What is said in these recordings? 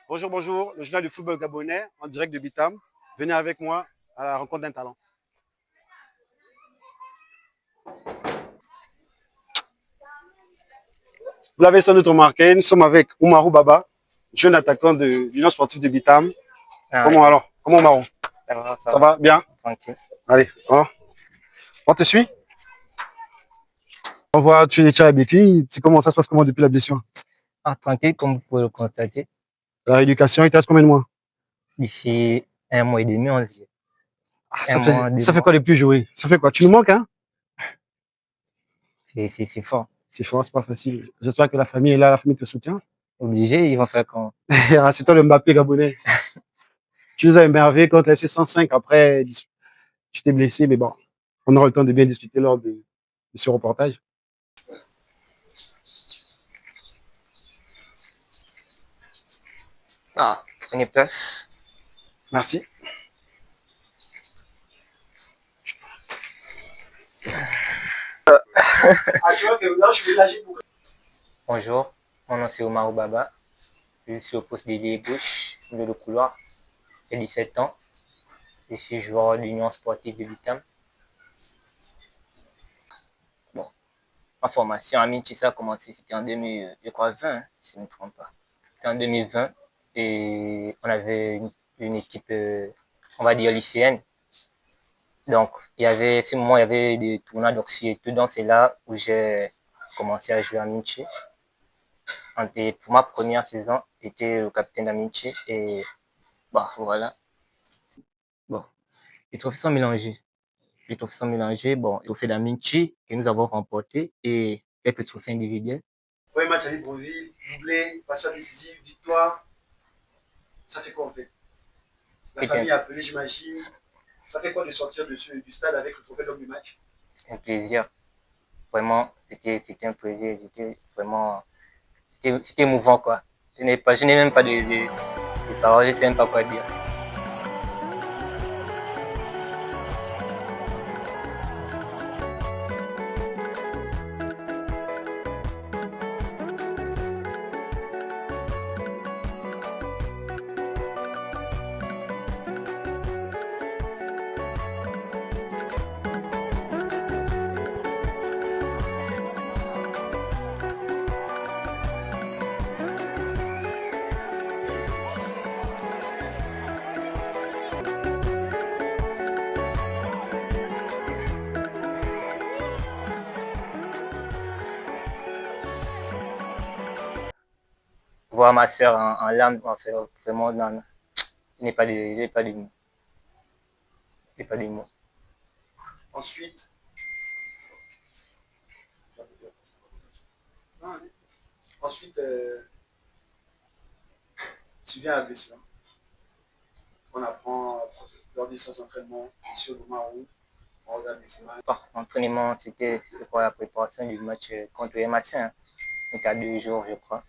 Bonjour, bonjour, le journal du football gabonais en direct de Bitam. Venez avec moi à la rencontre d'un talent. Vous l'avez sans doute remarqué, nous sommes avec Oumarou Baba, jeune attaquant de l'Union sportive de Bitam. Ah, Comment ok. alors? Comment Oumarou? Ça Ça va, va bien? tranquille. Allez, on te suit? On voit, tu es habitué. Comment ça se passe comment depuis la blessure? Ah, tranquille, comme vous pouvez le constater, La rééducation, il te reste combien de mois? d'ici 1 mois et demi, on dit. Ah, Un mois, deux ça fait mois, quoi de plus jouer? Ça fait quoi? Tu nous manques, hein? c'est fort. C'est fort, c'est pas facile. J'espère que la famille est là, la famille te soutient. Obligé, ils vont faire quand? C'est toi le Mbappé gabonais. Tu nous as émerveillé contre la FC 105. Après, tu t'es blessé, mais bon, on aura le temps de bien discuter lors de ce reportage. Ah, prenez place. Merci. Bonjour, mon nom c'est Omar Baba. Je suis au poste d'ailier gauche, milieu de couloir. J'ai 17 ans. Je suis joueur de l'Union sportive de Bitam. Bon, ma formation à Minchi, ça a commencé, c'était en 2000, je crois 20, si je ne me trompe pas. C'était en 2020 et on avait une équipe, on va dire lycéenne. Donc, ce moment, il y avait des tournois d'Oxy et tout. Donc, c'est là où j'ai commencé à jouer à Minchi. Et pour ma première saison, j'étais le capitaine d'Aminchi. Et bah, voilà. Bon, les trophées sont mélangés. Les trophées sont mélangés. Bon, le trophée d'Aminchi que nous avons remporté et quelques trophées individuels. Premier match à Libreville, doublé, passeur décisif, victoire. Ça fait quoi en fait? La C'était famille a appelé, j'imagine. Ça fait quoi de sortir du stade avec le trophée d'homme du match? un plaisir. Vraiment, c'était un plaisir. C'était vraiment, c'était émouvant, quoi. Je n'ai même pas de paroles, je ne sais même pas quoi dire. Voir ma soeur en larmes, en fait, vraiment, non, je n'ai pas de mots. J'ai pas de mots. Ensuite, ensuite tu viens à la blessure. On apprend lors des séances d'entraînement, sur le Marou, on regarde les images. L'entraînement, c'était pour la préparation du match contre MA5. C'était à 2 jours, je crois.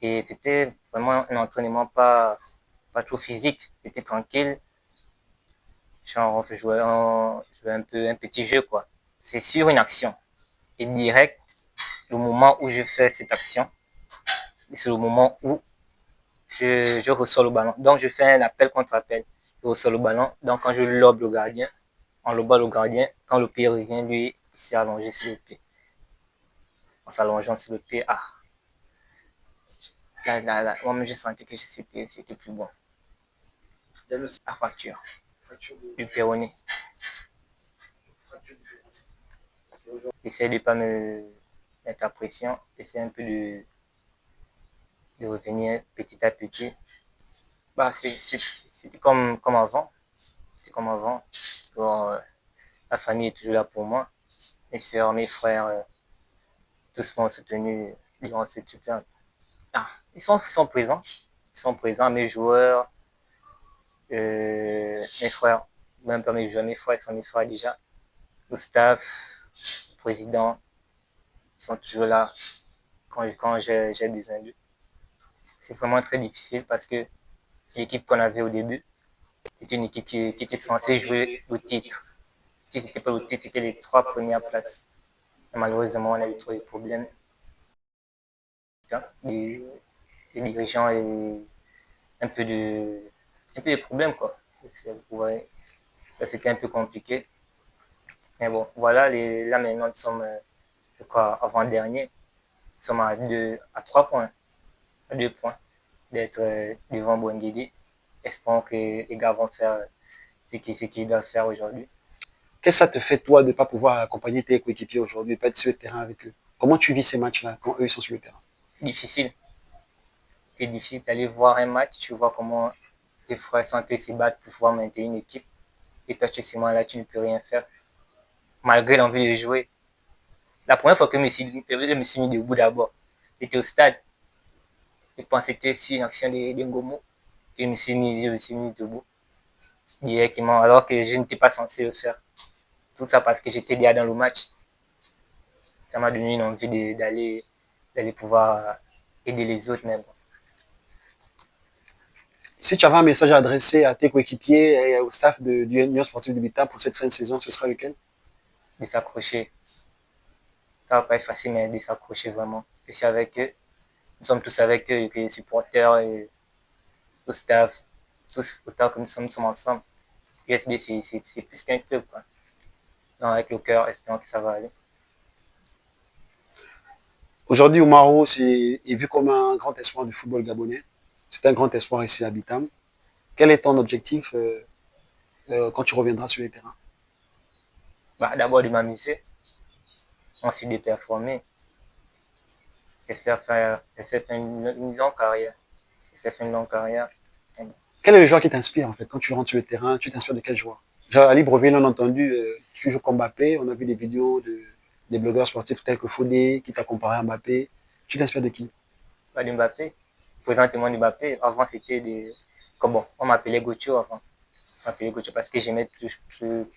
Et c'était vraiment un entraînement pas trop physique. C'était tranquille. Genre, on jouait un petit jeu, quoi. C'est sur une action. Et direct, le moment où je fais cette action, c'est le moment où je reçois le ballon. Donc, je fais un appel contre appel. Je reçois le ballon. Donc, quand je lobe le gardien, on lobe le gardien, quand le pied revient, lui, il s'est allongé sur le pied. En s'allongeant sur le pied, là, moi-même, j'ai senti que c'était plus bon. La fracture du péroné. J'essaie de ne pas me mettre à pression. J'essaie un peu de revenir petit à petit. Bah, c'était comme avant. C'était comme avant. Bon, la famille est toujours là pour moi. Mes soeurs, mes frères, tous m'ont soutenu durant cette période. Ils sont présents. Ils sont présents, mes joueurs, mes frères. Même pas mes joueurs, mes frères, ils sont mes frères déjà. Le staff, le président, ils sont toujours là quand j'ai besoin d'eux. C'est vraiment très difficile parce que l'équipe qu'on avait au début, c'était une équipe qui était censée jouer le titre. Si ce n'était pas le titre, c'était les 3 premières places. Et malheureusement, on a eu trop de problèmes. Et les dirigeants et un peu de problèmes, quoi. Ouais, c'était un peu compliqué. Mais bon, voilà, là maintenant, nous sommes, je crois, avant-dernier. Nous sommes à 3 points, à 2 points d'être devant Bouengidi. Espérons que les gars vont faire ce qu'ils doivent faire aujourd'hui. Qu'est-ce que ça te fait, toi, de ne pas pouvoir accompagner tes coéquipiers aujourd'hui, de ne pas être sur le terrain avec eux? Comment tu vis ces matchs-là quand eux ils sont sur le terrain? Difficile. C'est difficile d'aller voir un match, tu vois comment tes frères sont en train de se battre pour pouvoir maintenir une équipe. Et toi, tu es seulement là, tu ne peux rien faire. Malgré l'envie de jouer. La première fois que je me suis mis debout d'abord, c'était au stade. Je pensais que c'était une action de Ngomo. Je me suis mis debout directement, alors que je n'étais pas censé le faire. Tout ça parce que j'étais déjà dans le match. Ça m'a donné une envie d'aller pouvoir aider les autres même. Si tu avais un message à adresser à tes coéquipiers et au staff du Union Sportive de Bita pour cette fin de saison, ce sera lequel? De s'accrocher. Ça va pas être facile, mais de s'accrocher vraiment. Je suis avec eux. Nous sommes tous avec eux, les supporters et le staff. Tous, autant que nous sommes ensemble. USB, c'est plus qu'un club, quoi. Donc, avec le cœur, espérons que ça va aller. Aujourd'hui, Oumaro est vu comme un grand espoir du football gabonais. C'est un grand espoir ici à Bitam. Quel est ton objectif quand tu reviendras sur les terrains? Bah, d'abord de m'amuser, ensuite de performer. J'espère faire une longue carrière. J'espère faire une longue carrière. Quel est le joueur qui t'inspire en fait quand tu rentres sur le terrain? Tu t'inspires de quel joueur? À Libreville, on a entendu, tu joues comme Mbappé. On a vu des vidéos des blogueurs sportifs tels que Fodé qui t'a comparé à Mbappé. Tu t'inspires de qui? Pas de Mbappé. Présentement, Mbappé. Avant, c'était des. Comme bon, on m'appelait Gocho avant. On m'appelait Gocho parce que j'aimais tout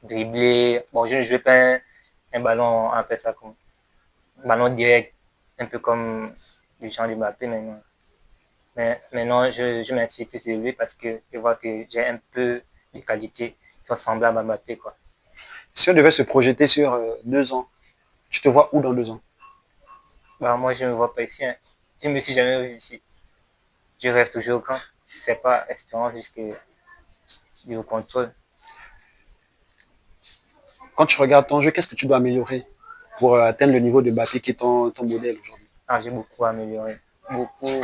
dribbler. Bon, je ne jouais pas un ballon, on appelle ça comme un ballon direct, un peu comme le genre de Mbappé maintenant. Mais maintenant, je m'inspire plus de lui parce que je vois que j'ai un peu de qualité qui sont semblables à Mbappé, quoi. Si on devait se projeter sur 2 ans, tu te vois où dans 2 ans? Bah, moi, je ne me vois pas ici, hein. Je ne me suis jamais vu ici. Je rêve toujours grand. C'est pas espérance jusqu'à au contrôle. Quand tu regardes ton jeu, qu'est-ce que tu dois améliorer pour atteindre le niveau de Mbappé qui est ton modèle aujourd'hui? Ah, j'ai beaucoup amélioré. Beaucoup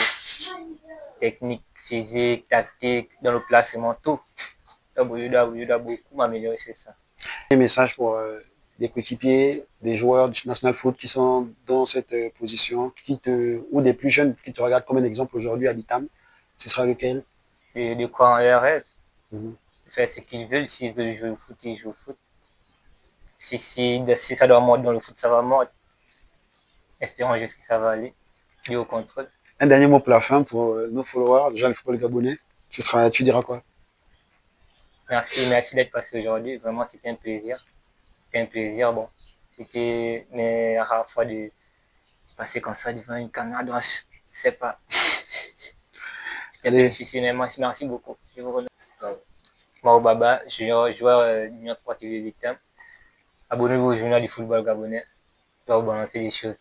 technique, physique, tactique, dans le placement, tout. Je dois beaucoup m'améliorer, c'est ça. Un message pour des coéquipiers, des joueurs du National Foot qui sont dans cette position, ou des plus jeunes qui te regardent comme un exemple aujourd'hui à l'ITAM, ce sera lequel? De quoi en rêve, Mhm. faire ce qu'ils veulent. S'ils veulent jouer au foot, ils jouent au foot. Si ça doit mordre dans le foot, ça va mordre. Espérons juste que ça va aller. Et au contrôle. Un dernier mot pour la fin pour nos followers, les gens du football gabonais. Tu diras quoi? Merci d'être passé aujourd'hui. Vraiment, c'était un plaisir. C'était un plaisir. Bon, c'était mes rares fois de passer comme ça devant une caméra. Donc, je sais pas. C'était un peu difficile, mais merci beaucoup. Je vous remercie. Mao Baba, joueur d'Union Sportive de Victim. Abonnez-vous au journal du football gabonais. Je vais vous balancer des choses.